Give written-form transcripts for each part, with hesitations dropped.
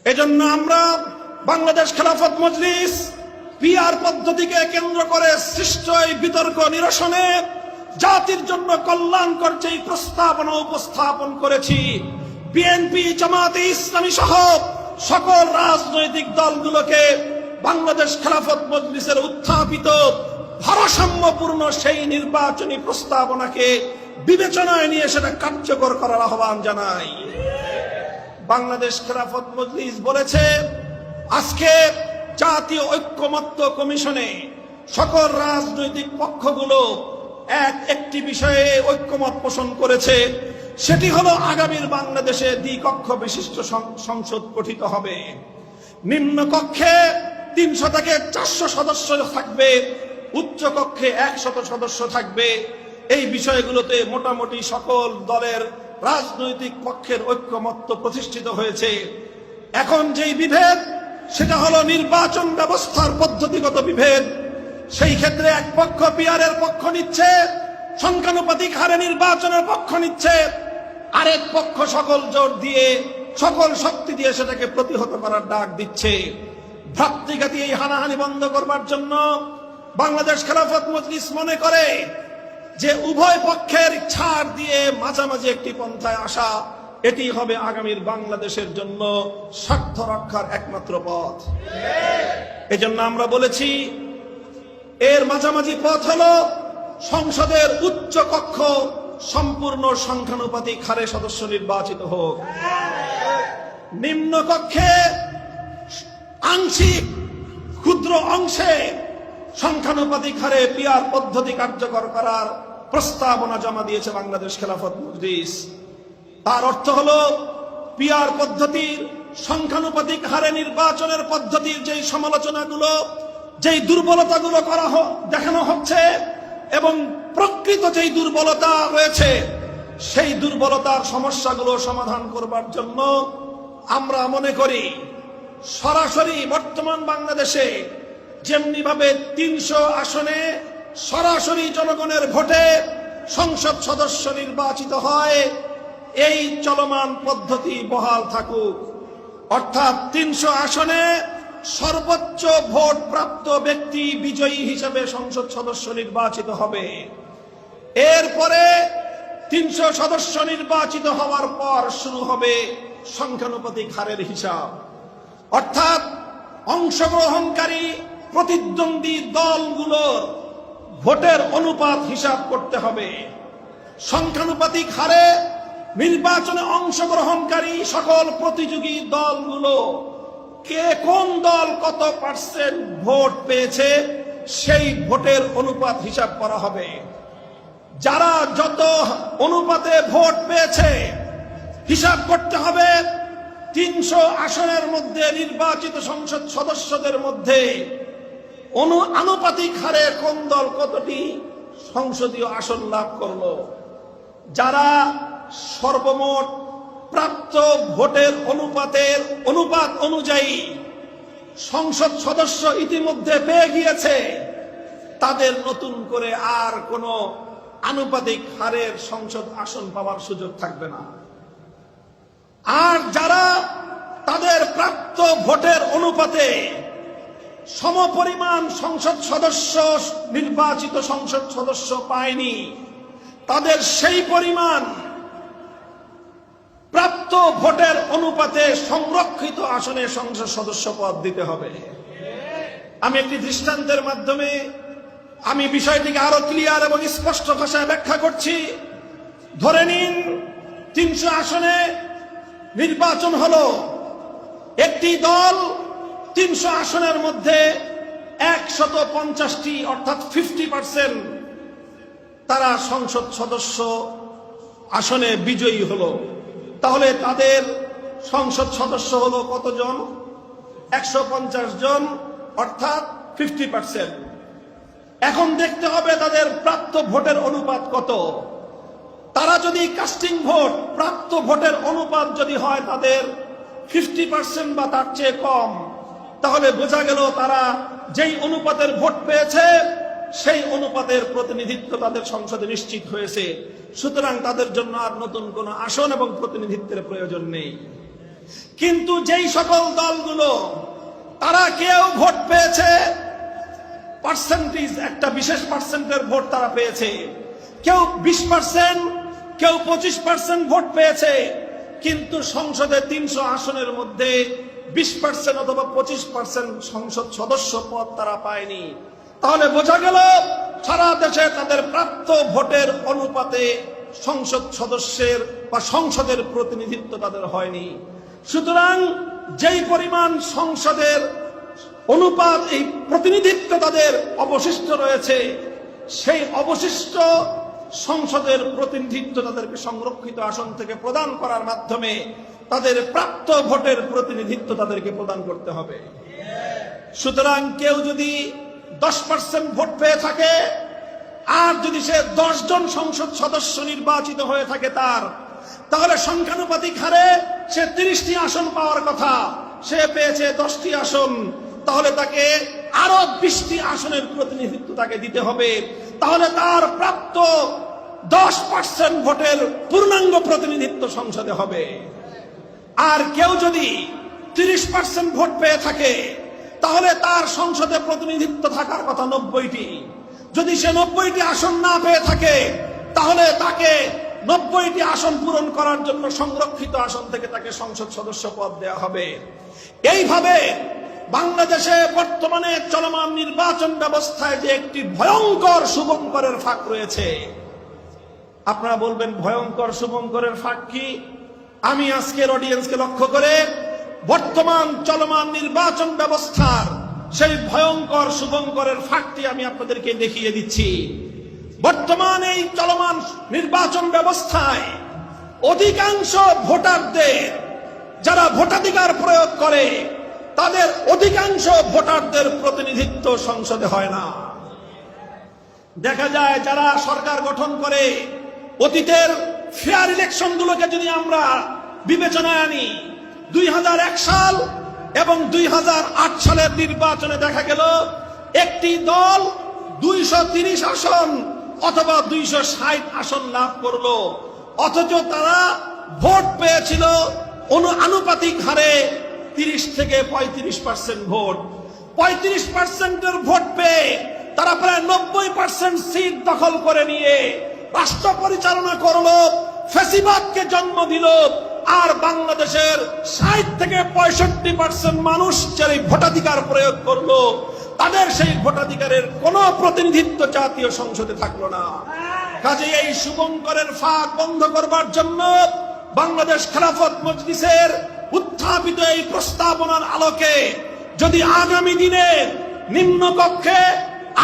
এজন্য আমরা বাংলাদেশ খেলাফত মজলিস পিআর পদ্ধতিকে কেন্দ্র করে সৃষ্ট এই বিতর্ক নিরসনে জাতির জন্য কল্যাণকর যেই প্রস্তাবনা উপস্থাপন করেছি, বিএনপি, জামাতে ইসলামী সহ সকল রাজনৈতিক দলগুলোকে বাংলাদেশ খেলাফত মজলিসের উত্থাপিত ভারসাম্যপূর্ণ সেই নির্বাচনী প্রস্তাবনাকে বিবেচনায় নিয়ে সেটা কার্যকর করার আহ্বান জানাই। বাংলাদেশ খেলাফত মজলিস বলেছে, আজকে জাতীয় ঐক্যমত্য কমিশনে সকল রাজনৈতিক পক্ষগুলো একটি বিষয়ে ঐক্যমত পোষণ করেছে, সেটি হলো আগামীর বাংলাদেশে দ্বিকক্ষ বিশিষ্ট সংসদ গঠিত হবে। নিম্ন কক্ষে 300 থেকে 400 সদস্য থাকবে, উচ্চ কক্ষে 100 সদস্য থাকবে। এই বিষয়গুলোতে মোটামুটি সকল দলের রাজনৈতিক পক্ষের ঐক্যমত্য প্রতিষ্ঠিত হয়েছে। এখন যেই বিভেদ, সেটা হলো নির্বাচন ব্যবস্থার পদ্ধতিগত বিভেদ। সেই ক্ষেত্রে এক পক্ষ পিআরের পক্ষ নিচ্ছে, সংখ্যানুপাতিক হারে নির্বাচনের পক্ষ নিচ্ছে, আরেক পক্ষ সকল জোর দিয়ে, সকল শক্তি দিয়ে সেটাকে প্রতিহত করার ডাক দিচ্ছে। ভ্রাতৃঘাতী এই হানাহানি বন্ধ করবার জন্য বাংলাদেশ খেলাফত মজলিস মনে করে যে উভয় পক্ষের ছাড় দিয়ে মাঝামাঝি একটি পন্থায় আসা, এটি হবে আগামীর বাংলাদেশের জন্য স্বার্থ রক্ষার একমাত্র পথ। এজন্য আমরা বলেছি, এর মাঝামাঝি পথ হলো সংসদের উচ্চ কক্ষ সম্পূর্ণ সংখ্যানুপাতিক হারে সদস্য নির্বাচিত হোক, নিম্ন কক্ষে আংশিক ক্ষুদ্র অংশে সংখ্যানুপাতিক হারে পিআর পদ্ধতি কার্যকর করার প্রস্তাবনা জমা দিয়েছে বাংলাদেশ খেলাফত মজলিস। তার অর্থ হলো, পিআর পদ্ধতির সংখ্যানুপাতিক হারে নির্বাচনের পদ্ধতির যেই সমালোচনাগুলো, যেই দুর্বলতাগুলো দেখানো হচ্ছে এবং প্রকৃত যেই দুর্বলতা রয়েছে, সেই দুর্বলতার সমস্যাগুলো সমাধান করবার জন্য আমরা মনে করি সরাসরি বর্তমান বাংলাদেশে যেমনি ভাবে 300 আসনে সরাসরি জনগণের ভোটে সংসদ সদস্য নির্বাচিত হয়, এই চলমান পদ্ধতি বহাল থাকুক। অর্থাৎ 300 আসনে সর্বোচ্চ ভোট প্রাপ্ত ব্যক্তি বিজয়ী হিসেবে সংসদ সদস্য নির্বাচিত হবে। এরপরে 300 সদস্য নির্বাচিত হওয়ার পর শুরু হবে সংখ্যানুপাতিক হারের হিসাব। অর্থাৎ অংশগ্রহণকারী প্রতিদ্বন্দ্বী দলগুলোর ভোটের অনুপাত হিসাব করতে হবে। সংখ্যানুপাতিক হারে নির্বাচনে অংশগ্রহণকারী সকল প্রতিযোগী দলগুলো কে কোন দল কত পার্সেন্ট ভোট পেয়েছে, সেই ভোটের অনুপাত হিসাব করা হবে। যারা যত অনুপাতে ভোট পেয়েছে হিসাব করতে হবে 300 আসনের মধ্যে নির্বাচিত সংসদ সদস্যদের মধ্যে আনুপাতিক হারে কোন দল কতটি সংসদীয় আসন লাভ করলো। যারা সর্বমোট প্রাপ্ত ভোটের অনুপাত অনুযায়ী সংসদ সদস্য ইতিমধ্যে পেয়ে গিয়েছে, তাদের নতুন করে আর কোন আনুপাতিক হারের সংসদ আসন পাওয়ার সুযোগ থাকবে না। আর যারা তাদের প্রাপ্ত ভোটের অনুপাতে সমপরিমাণ সংসদ সদস্য নির্বাচিত সংসদ সদস্য পায়নি, তাদের সেই পরিমাণ প্রাপ্ত ভোটের অনুপাতে সংরক্ষিত আসনে সংসদ সদস্য পদ দিতে হবে। আমি একটি দৃষ্টান্তের মাধ্যমে আমি বিষয়টিকে আরো ক্লিয়ার এবং স্পষ্ট ভাষায় ব্যাখ্যা করছি। ধরে নিন 300 আসনে নির্বাচন হলো, একটি দল 300 আসনের মধ্যে 150টি অর্থাৎ 50% তারা সংসদ সদস্য আসনে বিজয়ী হলো। তাহলে তাদের সংসদ সদস্য হলো কতজন? 150 জন, অর্থাৎ 50%। এখন দেখতে হবে তাদের প্রাপ্ত ভোটের অনুপাত কত। তারা যদি কাস্টিং ভোট, প্রাপ্ত ভোটের অনুপাত যদি হয় তাদের 50% বা তার চেয়ে কম, তাহলে বোঝা গেল তারা যেই অনুপাতের ভোট পেয়েছে সেই অনুপাতের প্রতিনিধিত্ব তাদের সংসদে নিশ্চিত হয়েছে। সুতরাং তাদের জন্য আর নতুন কোন আসন এবং প্রতিনিধিত্বের প্রয়োজন নেই। কিন্তু যেই সকল দলগুলো তারা কেউ ভোট পেয়েছে পার্সেন্টেজ, একটা বিশেষ পার্সেন্টের ভোট তারা পেয়েছে, কেউ 20%, কেউ 25% ভোট পেয়েছে, কিন্তু সংসদে 300 আসনের মধ্যে 20% অথবা 25% সংসদ সদস্য পদ তারা পায়নি। তাহলে বোঝা গেল সারা দেশে তাদের প্রাপ্ত ভোটের অনুপাতে সংসদ সদস্যের বা সংসদের প্রতিনিধিত্ব তাদের হয়নি। সুতরাং যেই পরিমাণ সংসদের অনুপাত, এই প্রতিনিধিত্ব তাদের অবশিষ্ট রয়েছে, সেই অবশিষ্ট সংসদের প্রতিনিধিত্ব তাদেরকে সংরক্ষিত আসন থেকে প্রদান করার মাধ্যমে তাদের প্রাপ্ত ভোটের প্রতিনিধিত্ব তাদেরকে প্রদান করতে হবে। সুতরাং কেউ যদি 10% ভোট পেয়ে থাকে, আর যদি সে 10 জন সংসদ সদস্য নির্বাচিত হয়ে থাকে তাহলে সংখ্যানুপাতিক হারে সে 30টি আসন পাওয়ার কথা, সে পেয়েছে 10টি আসন, তাহলে তাকে আরো 20টি আসনের প্রতিনিধিত্ব তাকে দিতে হবে। তাহলে তার প্রাপ্ত 10% ভোটের পূর্ণাঙ্গ প্রতিনিধিত্ব সংসদে হবে। আর কেউ যদি 30% ভোট পেয়ে থাকে, তাহলে তার সংসদে প্রতিনিধিত্ব থাকার কথা 90টি। যদি সে 90টি আসন না পেয়ে থাকে, তাহলে তাকে 90টি আসন পূরণ করার জন্য সংরক্ষিত আসন থেকে তাকে সংসদ সদস্য পদ দেওয়া হবে। এইভাবে বাংলাদেশে বর্তমানে চলমান নির্বাচন ব্যবস্থায় যে একটি ভয়ঙ্কর শুভঙ্করের ফাঁক রয়েছে। আপনারা বলবেন ভয়ঙ্কর শুভঙ্করের ফাঁক কি? আমি আজকের অডিয়েন্সকে লক্ষ্য করে বর্তমান চলমান নির্বাচন ব্যবস্থার সেই ভয়ঙ্কর শুভঙ্করের ফাঁকটি আমি আপনাদেরকে দেখিয়ে দিচ্ছি। বর্তমান এই চলমান নির্বাচন ব্যবস্থায় অধিকাংশ ভোটারদের, যারা ভোটাধিকার প্রয়োগ করে, তাদের অধিকাংশ ভোটারদের প্রতিনিধিত্ব সংসদে হয় না। দেখা যায় যারা সরকার গঠন করে, অতীতের ফেয়ার ইলেকশন গুলোকে যদি আমরা বিবেচনায় আনি, 2001 সাল এবং 2008 সালের নির্বাচনে দেখা গেল একটি দল 230 আসন অথবা 260 আসন লাভ করলো, অথচ তারা ভোট পেয়েছিল আনুপাতিক হারে 30 থেকে 35% ভোট। 35% ভোট পেয়ে তারা প্রায় 90% সিট দখল করে নিয়ে রাষ্ট্র পরিচালনা করলো, ফ্যাসিবাদকে জন্ম দিল। আর বাংলাদেশের 60 থেকে 65% মানুষ যারা ভোটাধিকার প্রয়োগ করলো, তাদের সেই ভোটাধিকারের কোন প্রতিনিধিত্ব জাতীয় সংসদে থাকলো না। কাজে এই শুভঙ্করের ফাঁক বন্ধ করবার জন্য বাংলাদেশ খেলাফত মজলিসের উত্থাপিত এই প্রস্তাবনার আলোকে যদি আগামী দিনে নিম্নকক্ষে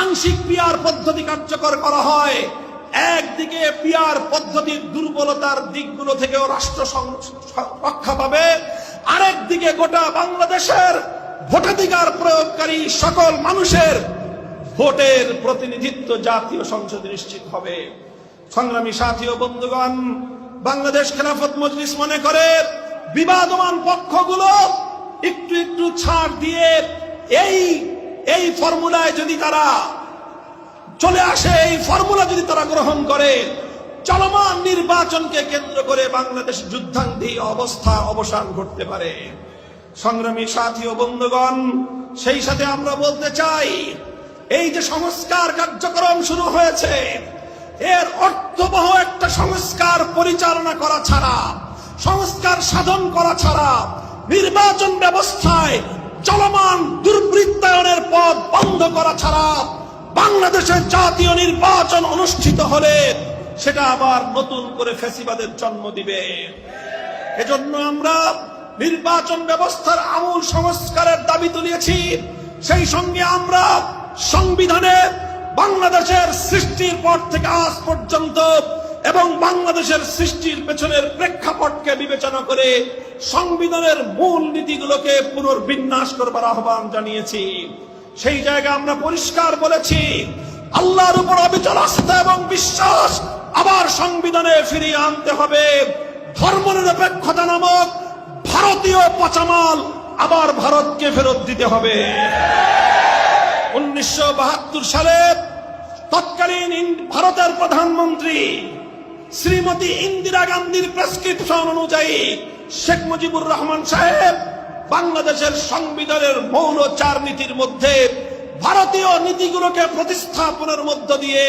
আংশিক পিআর পদ্ধতি কার্যকর করা হয়, একদিকে পিআর পদ্ধতির দুর্বলতার দিকগুলো থেকেও রাষ্ট্র রক্ষা পাবে, আরেকদিকে গোটা বাংলাদেশের ভোটাধিকার প্রয়োগকারী সকল মানুষের ভোটের প্রতিনিধিত্ব জাতীয় সংসদে নিশ্চিত হবে। সংগ্রামী সাথী ও বন্ধুগণ, বাংলাদেশ খেলাফত মজলিস মনে করে বিবাদমান পক্ষগুলো একটু একটু ছাড় দিয়ে এই ফর্মুলায় যদি তারা চলে আসে, এই ফর্মুলা যদি তারা গ্রহণ করে, চলমান নির্বাচনকে কেন্দ্র করে বাংলাদেশ যুদ্ধান্তি অবস্থার অবসান ঘটতে পারে। সংগ্রামী সাথী ও বন্ধুগণ, সেই সাথে আমরা বলতে চাই, এই যে সংস্কার কার্যক্রম শুরু হয়েছে, এর অর্থবহ একটা সংস্কার পরিচালনা করা ছাড়া, সংস্কার সাধন করা ছাড়া, নির্বাচন ব্যবস্থায় চলমান দুর্বৃত্তায়নের পথ বন্ধ করা ছাড়া বাংলাদেশের জাতীয় নির্বাচন অনুষ্ঠিত হলে সেটা আবার নতুন করে ফ্যাসিবাদের জন্ম দিবে। এজন্য আমরা নির্বাচন ব্যবস্থার আমূল সংস্কারের দাবি তুলেছি। সেই সঙ্গে আমরা সংবিধানে বাংলাদেশের সৃষ্টির পর থেকে আজ পর্যন্ত এবং বাংলাদেশের সৃষ্টির পেছনের প্রেক্ষাপটকে বিবেচনা করে সংবিধানের মূল নীতিগুলোকে পুনর্বিন্যাস করবার আহ্বান জানিয়েছি। সেই জায়গায় আমরা পরিষ্কার বলেছি, আল্লাহর উপর অবিচল আস্থা এবং বিশ্বাস আবার সংবিধানে ফিরিয়ে আনতে হবে। ধর্মনিরপেক্ষতা নামক ভারতীয় পচামাল আবার ভারতকে ফেরত দিতে হবে। 1972 সালে তৎকালীন ভারতের প্রধানমন্ত্রী শ্রীমতী ইন্দিরা গান্ধীর প্রেসক্রিপশন অনুযায়ী শেখ মুজিবুর রহমান সাহেব বাংলাদেশের সংবিধানের মৌল 4 নীতির মধ্যে ভারতীয় নীতিগুলোকে প্রতিস্থাপনের মধ্য দিয়ে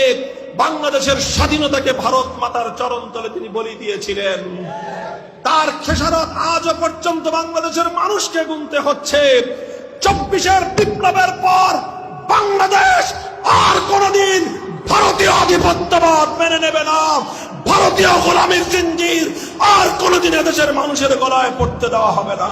বাংলাদেশের স্বাধীনতাকে ভারত মাতার চরণতলে তিনি বলি দিয়েছিলেন। তার খেসারত আজও পর্যন্ত বাংলাদেশের মানুষকে গুনতে হচ্ছে। 24-এর বিপ্লবের পর বাংলাদেশ আর কোনদিন ভারতীয় আধিপত্যবাদ মেনে নেবে না। ভারতীয় গোলামীর জিঞ্জির আর কোনদিন এদেশের মানুষের গলায় পড়তে দেওয়া হবে না।